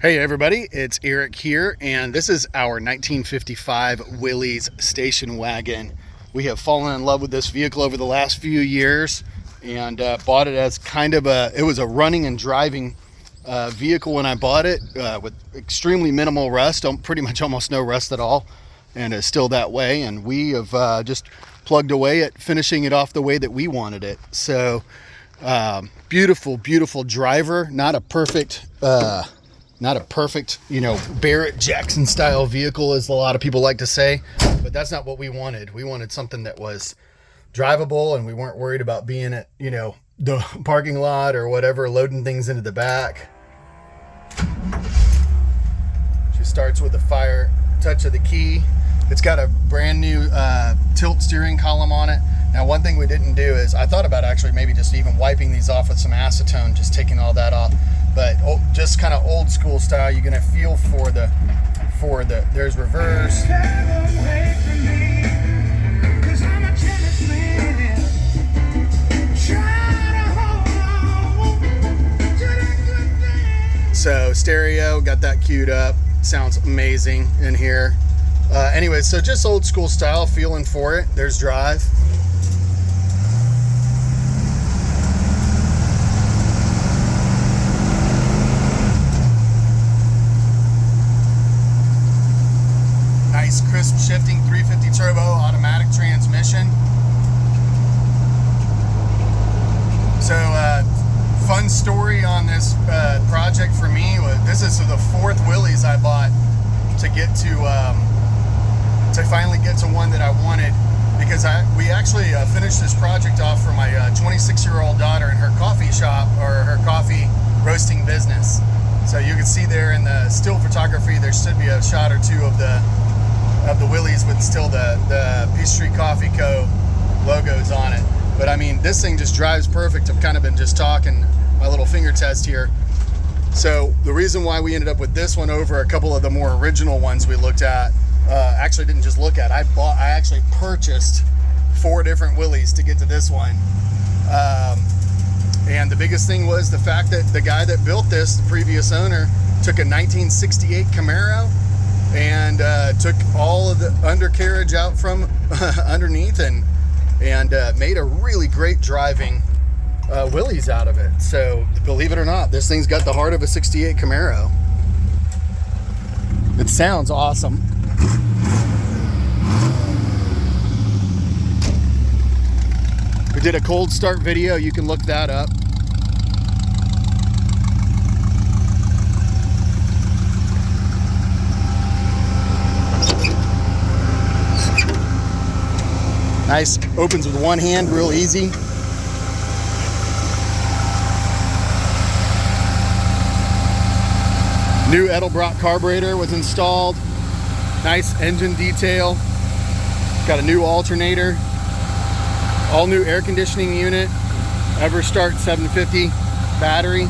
Hey everybody, it's Eric here, and this is our 1955 Willys station wagon. We have fallen in love with this vehicle over the last few years and bought it as kind of it was a running and driving vehicle when I bought it, with extremely minimal rust, pretty much almost no rust at all, and it's still that way. And we have just plugged away at finishing it off the way that we wanted it. So beautiful driver, not a perfect Barrett Jackson style vehicle, as a lot of people like to say, but that's not what we wanted. We wanted something that was drivable, and we weren't worried about being at, the parking lot or whatever, loading things into the back. She starts with the fire touch of the key. It's got a brand new tilt steering column on it. Now, one thing we didn't do is, I thought about actually maybe just even wiping these off with some acetone, just taking all that off. But just kind of old school style, you're gonna feel for the there's reverse. So stereo, got that queued up. Sounds amazing in here. Anyway, so just old school style, feeling for it. There's drive. Nice crisp shifting 350 turbo automatic transmission. So fun story on this project for me was, this is the fourth Willys I bought to get to finally get to one that I wanted, because we actually finished this project off for my 26-year-old daughter in her coffee shop, or her coffee roasting business. So you can see there in the still photography, there should be a shot or two of the Willys with still the Peachtree Coffee Co. logos on it. But I mean, this thing just drives perfect. I've kind of been just talking my little finger test here. So the reason why we ended up with this one over a couple of the more original ones we looked at, actually didn't just look at, I actually purchased 4 different Willys to get to this one. And the biggest thing was the fact that the guy that built this, the previous owner, took a 1968 Camaro and took all of the undercarriage out from underneath and made a really great driving Willys out of it. So believe it or not, this thing's got the heart of a 68 Camaro. It sounds awesome. We did a cold start video, you can look that up. Nice, opens with one hand, real easy. New Edelbrock carburetor was installed. Nice engine detail. Got a new alternator. All new air conditioning unit. EverStart 750 battery.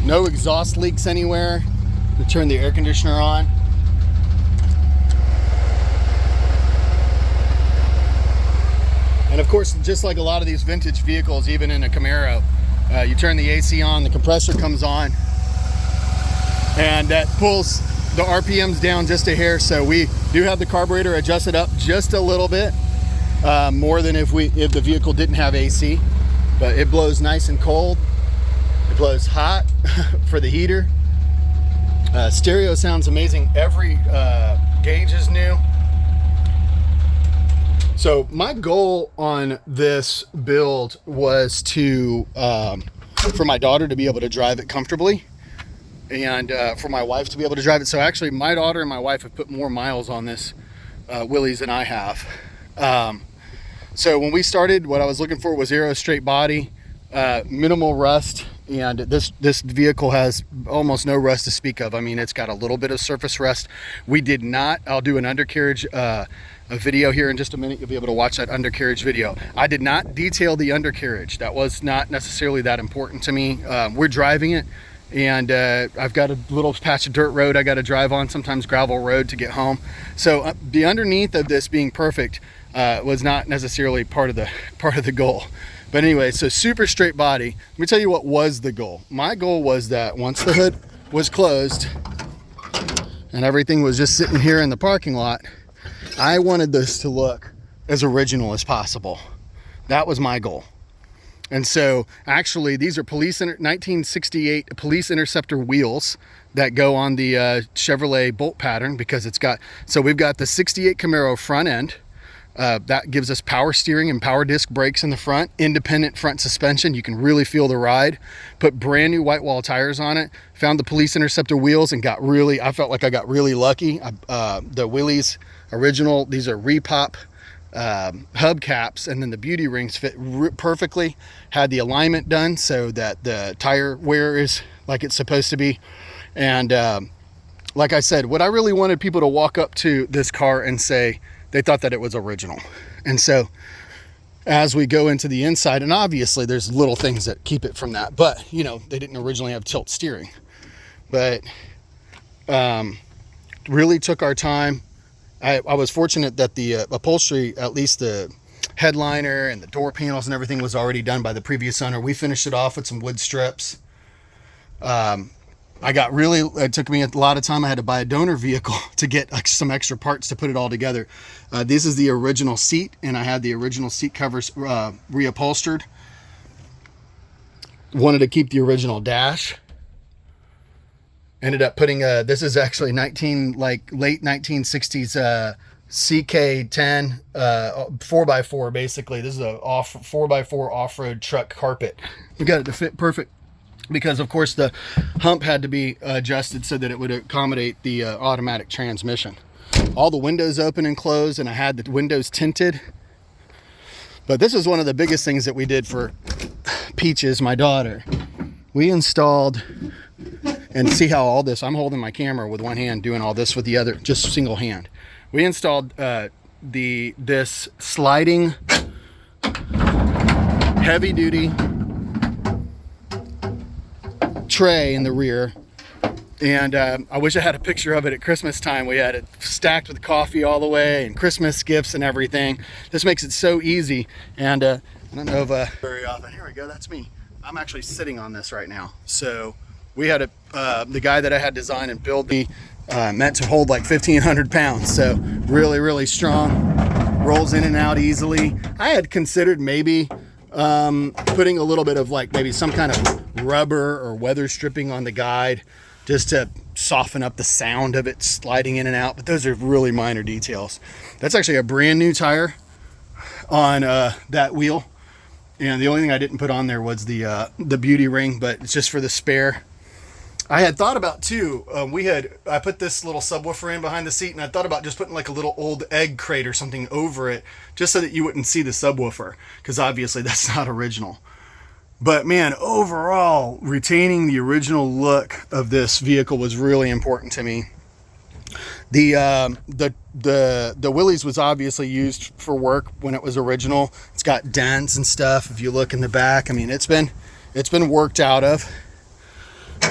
No exhaust leaks anywhere. We turn the air conditioner on. And of course, just like a lot of these vintage vehicles, even in a Camaro, you turn the AC on, the compressor comes on, and that pulls the RPMs down just a hair. So we do have the carburetor adjusted up just a little bit, more than if the vehicle didn't have AC. But it blows nice and cold. It blows hot for the heater. Stereo sounds amazing. Every gauge is new. So my goal on this build was for my daughter to be able to drive it comfortably, and for my wife to be able to drive it. So actually, my daughter and my wife have put more miles on this Willys than I have. So when we started, what I was looking for was aero straight body, minimal rust. And this vehicle has almost no rust to speak of. I mean, it's got a little bit of surface rust. We did not, I'll do an undercarriage a video here in just a minute. You'll be able to watch that undercarriage video. I did not detail the undercarriage. That was not necessarily that important to me. We're driving it, and I've got a little patch of dirt road I got to drive on, sometimes gravel road to get home. So the underneath of this being perfect was not necessarily part of the goal. But anyway, so super straight body. Let me tell you what was the goal. My goal was that once the hood was closed and everything was just sitting here in the parking lot, I wanted this to look as original as possible. That was my goal. And so actually these are 1968 Police Interceptor wheels that go on the Chevrolet bolt pattern, because so we've got the 68 Camaro front end. That gives us power steering and power disc brakes in the front, independent front suspension. You can really feel the ride. Put brand new white wall tires on it. Found the Police Interceptor wheels and I felt like I got really lucky. The Willys original, these are repop hubcaps, and then the beauty rings fit perfectly. Had the alignment done so that the tire wear is like it's supposed to be. And like I said, what I really wanted people to walk up to this car and say they thought that it was original. And so as we go into the inside, and obviously there's little things that keep it from that, but you know, they didn't originally have tilt steering, but really took our time. I was fortunate that the upholstery, at least the headliner and the door panels and everything, was already done by the previous owner. We finished it off with some wood strips. It took me a lot of time. I had to buy a donor vehicle to get some extra parts to put it all together. This is the original seat, and I had the original seat covers reupholstered. Wanted to keep the original dash. Ended up putting this is actually late 1960s CK10 4x4 basically. This is a 4x4 off-road truck carpet. We got it to fit perfect, because of course the hump had to be adjusted so that it would accommodate the automatic transmission. All the windows open and closed, and I had the windows tinted. But this is one of the biggest things that we did for Peaches, my daughter. We installed, and see how all this, I'm holding my camera with one hand, doing all this with the other, just single hand. We installed this sliding heavy duty tray in the rear, and I wish I had a picture of it at Christmas time. We had it stacked with coffee all the way and Christmas gifts and everything. This makes it so easy. And I don't know if very often, here we go, that's me. I'm actually sitting on this right now. So we had the guy that I had designed and build me meant to hold like 1,500 pounds. So really, really strong, rolls in and out easily. I had considered maybe putting a little bit of like maybe some kind of rubber or weather stripping on the guide, just to soften up the sound of it sliding in and out. But those are really minor details. That's actually a brand new tire on that wheel. And the only thing I didn't put on there was the beauty ring, but it's just for the spare. I had thought about too, I put this little subwoofer in behind the seat, and I thought about just putting like a little old egg crate or something over it, just so that you wouldn't see the subwoofer, because obviously that's not original. But man, overall, retaining the original look of this vehicle was really important to me. The Willys was obviously used for work when it was original. It's got dents and stuff. If you look in the back, I mean, it's been worked out of.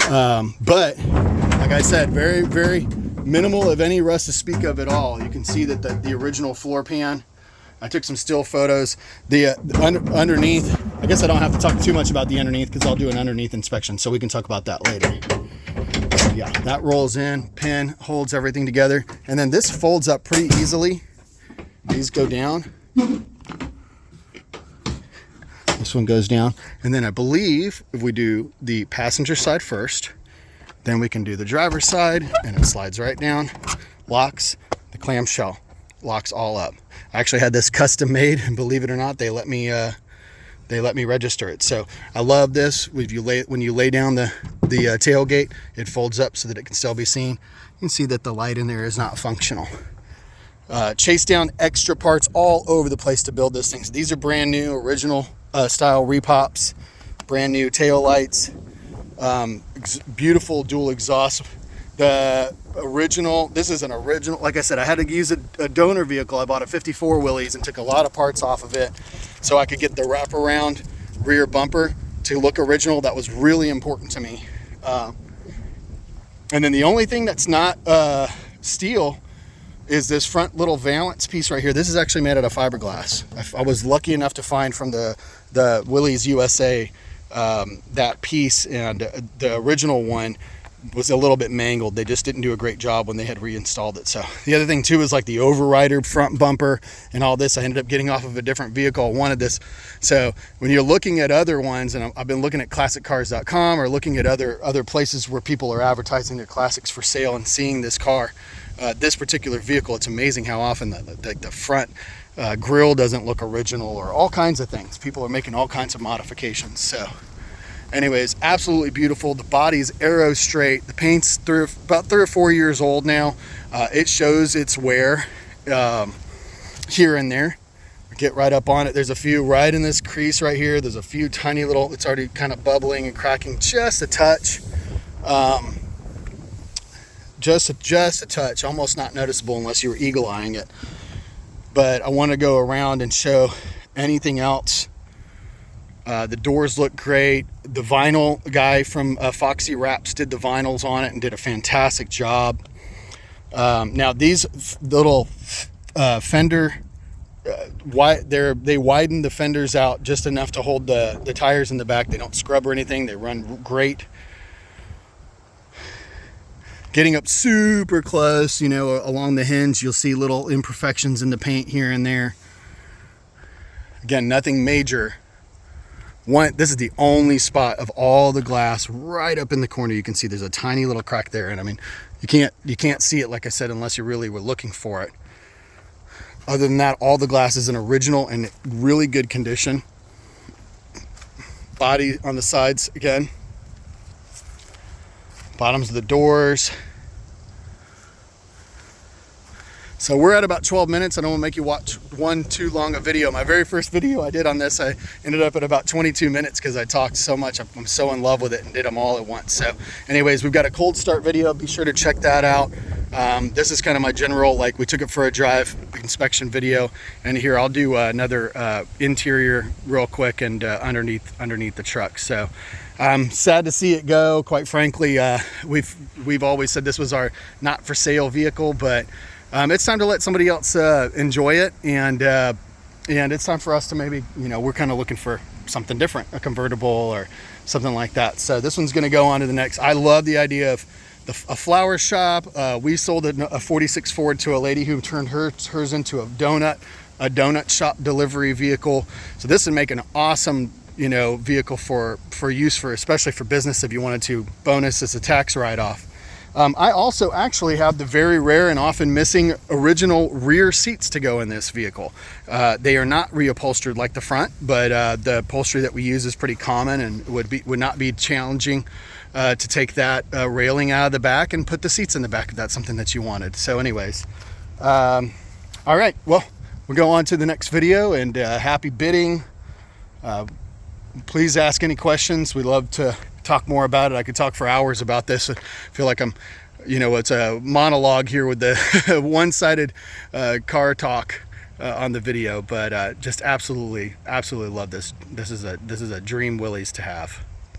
But like I said, very, very minimal of any rust to speak of at all. You can see that the original floor pan. I took some still photos. The underneath, I guess I don't have to talk too much about the underneath, because I'll do an underneath inspection, so we can talk about that later. So yeah, that rolls in, pin holds everything together, and then this folds up pretty easily. These go down. This one goes down, and then I believe if we do the passenger side first, then we can do the driver's side, and it slides right down, locks, the clamshell locks all up. I actually had this custom made, and believe it or not, they let me register it. So I love this. When you lay down the tailgate, it folds up so that it can still be seen. You can see that the light in there is not functional. Chase down extra parts all over the place to build this thing. So these are brand new, original style repops, brand new tail lights, beautiful dual exhaust. The original, this is an original, like I said, I had to use a donor vehicle. I bought a 54 Willys and took a lot of parts off of it so I could get the wraparound rear bumper to look original. That was really important to me. And then the only thing that's not steel is this front little valance piece right here. This is actually made out of fiberglass. I was lucky enough to find from the Willys USA that piece, and the original one was a little bit mangled. They just didn't do a great job when they had reinstalled it. So the other thing too is like the overrider front bumper and all this, I ended up getting off of a different vehicle. I wanted this. So when you're looking at other ones, and I've been looking at classiccars.com or looking at other places where people are advertising their classics for sale and seeing this car, this particular vehicle, it's amazing how often the front grill doesn't look original, or all kinds of things. People are making all kinds of modifications. So anyways, absolutely beautiful. The body's arrow straight. The paint's about 3 or 4 years old now. It shows its wear here and there. Get right up on it. There's a few right in this crease right here. There's a few tiny little, it's already kind of bubbling and cracking just a touch. Just a touch, almost not noticeable unless you were eagle-eyeing it. But I want to go around and show anything else. The doors look great. The vinyl guy from Foxy Wraps did the vinyls on it and did a fantastic job. Now these little fender, they widen the fenders out just enough to hold the tires in the back. They don't scrub or anything. They run great. Getting up super close, you know, along the hinge, you'll see little imperfections in the paint here and there. Again, nothing major. This is the only spot of all the glass right up in the corner. You can see there's a tiny little crack there, and I mean, you can't see it, like I said, unless you really were looking for it. Other than that, all the glass is in original and really good condition. Body on the sides again. Bottoms of the doors. So we're at about 12 minutes. I don't want to make you watch one too long a video. My very first video I did on this, I ended up at about 22 minutes because I talked so much. I'm so in love with it and did them all at once. So anyways, we've got a cold start video. Be sure to check that out. This is kind of my general, like, we took it for a drive inspection video. And here I'll do another interior real quick and underneath the truck. So I'm sad to see it go. Quite frankly, we've always said this was our not for sale vehicle, but it's time to let somebody else enjoy it, and it's time for us to maybe, you know, we're kind of looking for something different, a convertible or something like that. So this one's going to go on to the next. I love the idea of a flower shop. We sold a 46 Ford to a lady who turned hers into a donut shop delivery vehicle. So this would make an awesome, you know, vehicle for use, for especially for business if you wanted to. Bonus as a tax write-off. I also actually have the very rare and often missing original rear seats to go in this vehicle. They are not reupholstered like the front, but the upholstery that we use is pretty common and would not be challenging to take that railing out of the back and put the seats in the back if that's something that you wanted. So anyways, all right, well, we'll go on to the next video, and happy bidding. Please ask any questions. We love to talk more about it. I could talk for hours about this. I feel like I'm, you know, it's a monologue here with the one-sided car talk on the video, but just absolutely love this. This is a dream Willys to have.